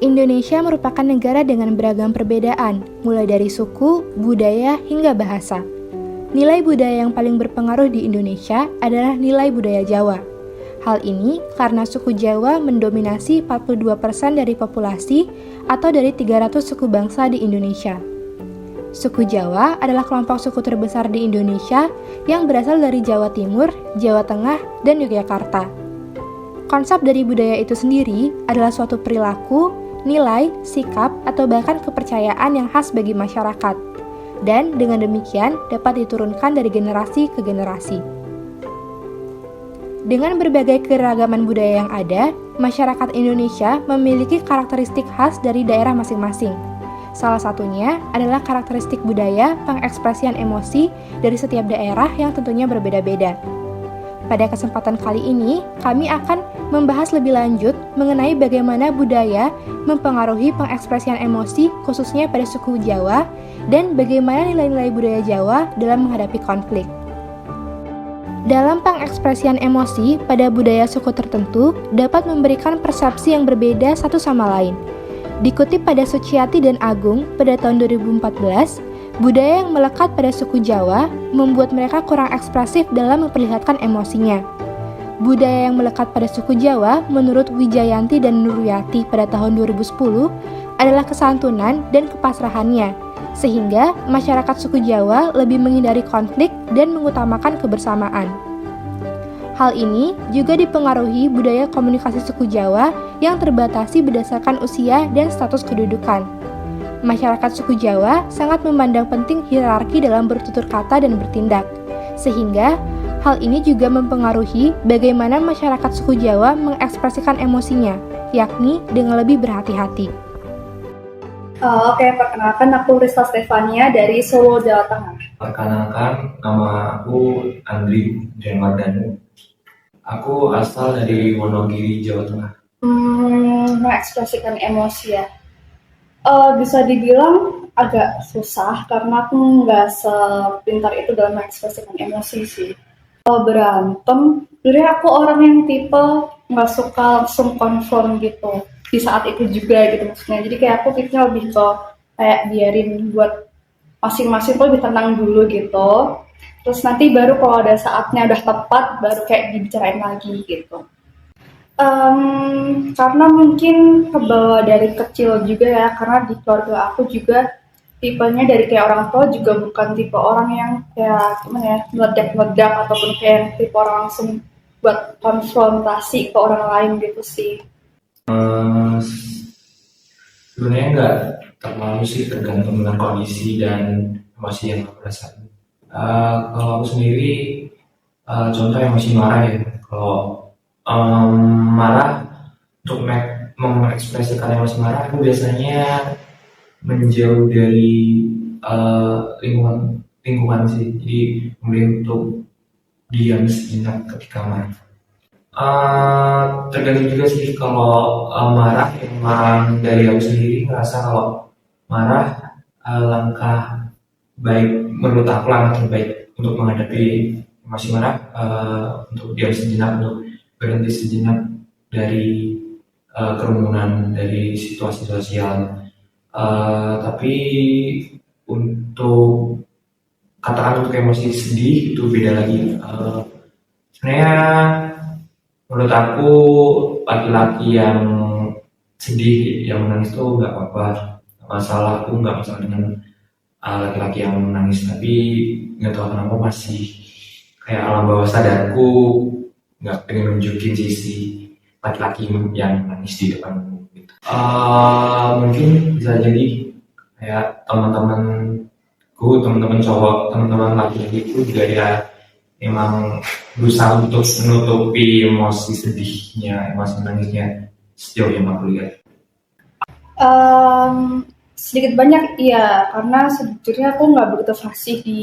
Indonesia merupakan negara dengan beragam perbedaan, mulai dari suku, budaya, hingga bahasa. Nilai budaya yang paling berpengaruh di Indonesia adalah nilai budaya Jawa. Hal ini karena suku Jawa mendominasi 42% dari populasi atau dari 300 suku bangsa di Indonesia. Suku Jawa adalah kelompok suku terbesar di Indonesia yang berasal dari Jawa Timur, Jawa Tengah, dan Yogyakarta. Konsep dari budaya itu sendiri adalah suatu perilaku, nilai, sikap, atau bahkan kepercayaan yang khas bagi masyarakat. Dan dengan demikian dapat diturunkan dari generasi ke generasi. Dengan berbagai keragaman budaya yang ada, masyarakat Indonesia memiliki karakteristik khas dari daerah masing-masing. Salah satunya adalah karakteristik budaya pengekspresian emosi dari setiap daerah yang tentunya berbeda-beda. Pada kesempatan kali ini, kami akan membahas lebih lanjut mengenai bagaimana budaya mempengaruhi pengekspresian emosi khususnya pada suku Jawa dan bagaimana nilai-nilai budaya Jawa dalam menghadapi konflik. Dalam pengekspresian emosi pada budaya suku tertentu dapat memberikan persepsi yang berbeda satu sama lain. Dikutip pada Suciati dan Agung pada tahun 2014, budaya yang melekat pada suku Jawa membuat mereka kurang ekspresif dalam memperlihatkan emosinya. Budaya yang melekat pada suku Jawa menurut Wijayanti dan Nuryati pada tahun 2010 adalah kesantunan dan kepasrahannya, sehingga masyarakat suku Jawa lebih menghindari konflik dan mengutamakan kebersamaan. Hal ini juga dipengaruhi budaya komunikasi suku Jawa yang terbatasi berdasarkan usia dan status kedudukan. Masyarakat suku Jawa sangat memandang penting hierarki dalam bertutur kata dan bertindak, sehingga hal ini juga mempengaruhi bagaimana masyarakat suku Jawa mengekspresikan emosinya, yakni dengan lebih berhati-hati. Oke, perkenalkan aku Rista Stefania dari Solo, Jawa Tengah. Perkenalkan, nama aku Andri Jemardanu. Aku asal dari Wonogiri, Jawa Tengah. Mengekspresikan emosi ya. Bisa dibilang agak susah karena aku nggak sepintar itu dalam mengekspresikan emosi sih. Kalau berantem, sebenarnya aku orang yang tipe nggak suka langsung konfront gitu di saat itu juga gitu maksudnya. Jadi kayak aku tipenya lebih ke kayak biarin buat masing-masing tuh lebih tenang dulu gitu. Terus nanti baru kalau ada saatnya udah tepat baru kayak dibicarain lagi gitu. Karena mungkin kebawa dari kecil juga ya, karena di keluarga aku juga tipenya dari kayak orang tua juga bukan tipe orang yang kayak gimana ya, meledak-meledak ataupun kayak tipe orang langsung buat konfrontasi ke orang lain gitu sih. Sebenarnya nggak terlalu sih, tergantung dengan kondisi dan emosi yang aku rasain. Kalau aku sendiri, contoh emosi marah ya. Kalau marah, untuk mengekspresikan emosi marah, aku biasanya menjauh dari lingkungan sih. Jadi memilih untuk diam sejenak ketika marah. Tergantung juga sih, kalau marah emang dari aku sendiri ngerasa kalau marah langkah baik, menurut aku langkah terbaik untuk menghadapi emosi marah, untuk diam sejenak, untuk berhenti sejenak dari kerumunan, dari situasi sosial. Tapi untuk katakan untuk emosi sedih itu beda lagi. Sebenarnya menurut aku laki-laki yang sedih, yang menangis itu nggak apa-apa, masalah. Aku nggak masalah dengan laki-laki yang menangis, tapi nggak tahu kenapa masih kayak alam bawah sadarku nggak pengen nunjukin sisi laki-laki yang menangis di depanku gitu. Mungkin bisa jadi kayak teman-temanku, teman-teman cowok, teman-teman laki-laki itu juga ya memang berusaha untuk menutupi emosi sedihnya, emosi menangisnya sejauh yang aku lihat. Sedikit banyak iya, karena sejujurnya aku nggak begitu fasih di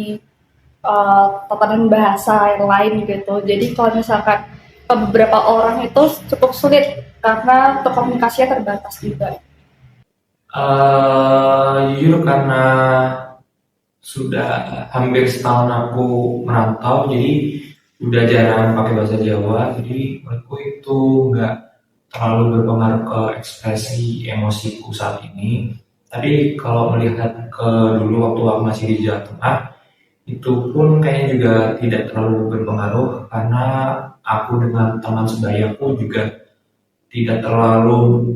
tatanan bahasa yang lain gitu. Jadi kalau misalkan beberapa orang itu cukup sulit karena untuk komunikasinya terbatas juga. Jujur karena sudah hampir setahun aku merantau, jadi udah jarang pakai bahasa Jawa. Jadi menurutku itu nggak terlalu berpengaruh ke ekspresi emosiku saat ini. Tapi kalau melihat ke dulu waktu aku masih di Jawa Tengah, itu pun kayaknya juga tidak terlalu berpengaruh karena aku dengan teman sebayaku juga tidak terlalu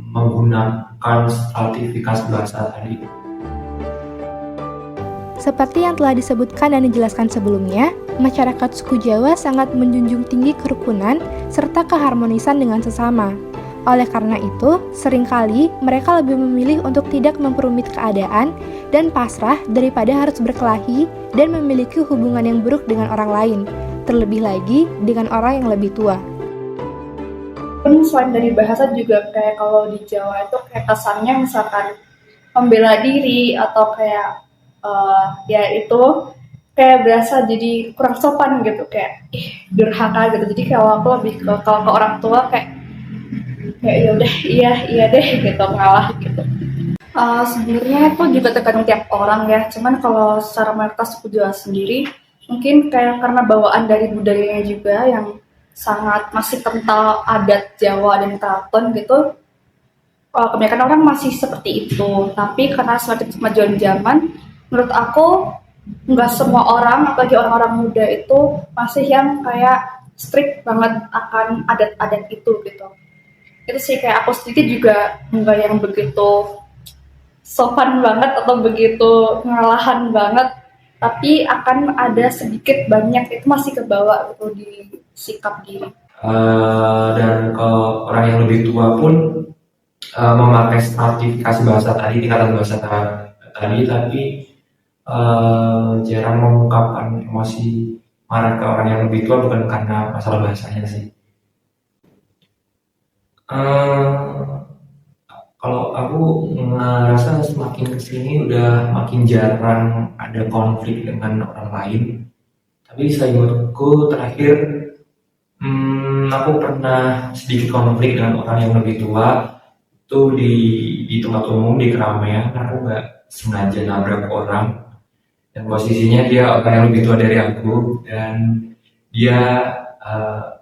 menggunakan stratifikasi bahasa tadi. Seperti yang telah disebutkan dan dijelaskan sebelumnya, masyarakat suku Jawa sangat menjunjung tinggi kerukunan serta keharmonisan dengan sesama. Oleh karena itu, seringkali mereka lebih memilih untuk tidak memperumit keadaan dan pasrah daripada harus berkelahi dan memiliki hubungan yang buruk dengan orang lain, terlebih lagi dengan orang yang lebih tua. Pun selain dari bahasa juga kayak kalau di Jawa itu kayak kesannya misalkan membela diri atau kayak ya itu kayak berasa jadi kurang sopan gitu, kayak durhaka gitu. Jadi kalau aku lebih kalau ke orang tua kayak ya udah iya deh gitu, ngalah gitu. Sebenarnya itu juga tergantung tiap orang ya, cuman kalau secara mayoritas suku Jawa sendiri mungkin kayak karena bawaan dari budayanya juga yang sangat masih kental adat Jawa dan keraton gitu, kebanyakan orang masih seperti itu. Tapi karena semakin kemajuan zaman, menurut aku nggak semua orang, apalagi orang-orang muda itu masih yang kayak strict banget akan adat-adat itu gitu. Itu sih, kayak aku sedikit juga nggak yang begitu sopan banget atau begitu ngalahan banget, tapi akan ada sedikit banyak itu masih kebawa gitu di sikap diri. Dan ke orang yang lebih tua pun memakai stratifikasi bahasa tadi, tingkatan bahasa tadi, tapi jarang mengungkapkan emosi marah ke orang yang lebih tua bukan karena masalah bahasanya sih. Kalau aku ngerasa semakin kesini udah makin jarang ada konflik dengan orang lain. Tapi seingatku terakhir, aku pernah sedikit konflik dengan orang yang lebih tua. Itu di tempat umum, di keramaian. Aku nggak sengaja nabrak orang. Dan posisinya dia orang yang lebih tua dari aku. Dan dia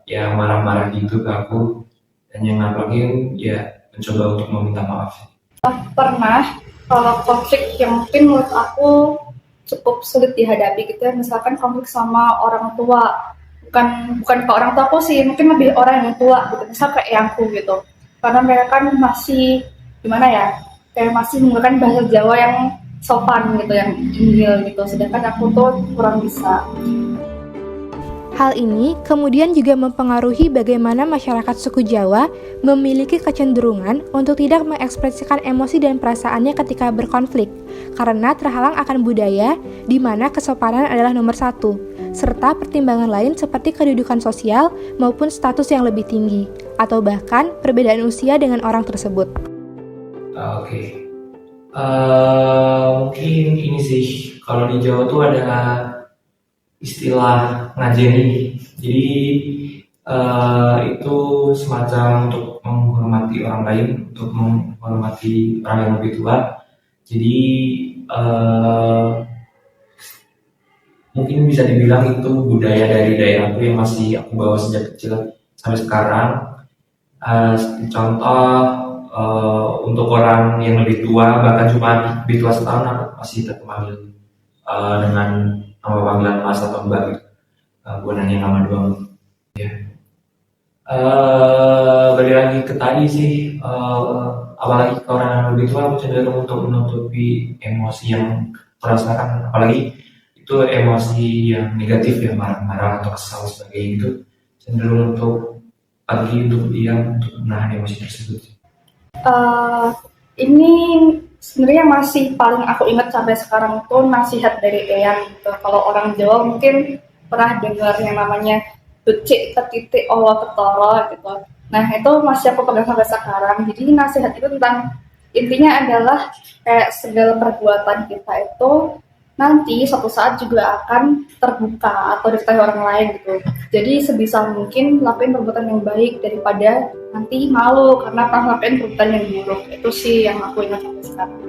ya marah-marah gitu ke aku. Dan yang nabrakin ya mencoba untuk meminta maaf. Pernah, kalau konflik yang mungkin menurut aku cukup sulit dihadapi gitu ya, misalkan konflik sama orang tua, bukan ke orang tua aku sih, mungkin lebih orang yang tua gitu, misal kayak eyangku gitu, karena mereka kan masih gimana ya, kayak masih menggunakan bahasa Jawa yang sopan gitu, yang inggil gitu, sedangkan aku tuh kurang bisa. Hal ini kemudian juga mempengaruhi bagaimana masyarakat suku Jawa memiliki kecenderungan untuk tidak mengekspresikan emosi dan perasaannya ketika berkonflik, karena terhalang akan budaya di mana kesopanan adalah nomor satu, serta pertimbangan lain seperti kedudukan sosial maupun status yang lebih tinggi, atau bahkan perbedaan usia dengan orang tersebut. Oke. Mungkin ini sih, kalau di Jawa tuh ada istilah ngajeni. Jadi itu semacam untuk menghormati orang lain, untuk menghormati orang yang lebih tua. Jadi mungkin bisa dibilang itu budaya dari daerahku yang masih aku bawa sejak kecil sampai sekarang. Contoh, untuk orang yang lebih tua, bahkan cuma lebih tua setahun, masih tetap manggil dengan nama panggilan mas atau mbak gitu. Gue nanya nama doang ya. Balik lagi ke tadi sih, apalagi ke orang yang lebih tua, aku cenderung untuk menutupi emosi yang merasakan, apalagi itu emosi yang negatif ya, marah-marah atau kesal sebagainya, itu cenderung untuk pergi, untuk diam, untuk menahan emosi tersebut. Ini sebenarnya masih paling aku ingat sampai sekarang tuh nasihat dari Eyang gitu. Kalau orang Jawa mungkin pernah dengar yang namanya becik ketitik Allah ketara gitu. Nah itu masih aku pegang sampai sekarang. Jadi nasihat itu tentang, intinya adalah kayak segala perbuatan kita itu nanti suatu saat juga akan terbuka atau diketahui orang lain gitu. Jadi sebisa mungkin lakuin perbuatan yang baik daripada nanti malu karena pernah lakuin perbuatan yang buruk. Itu sih yang aku ingat sampai sekarang.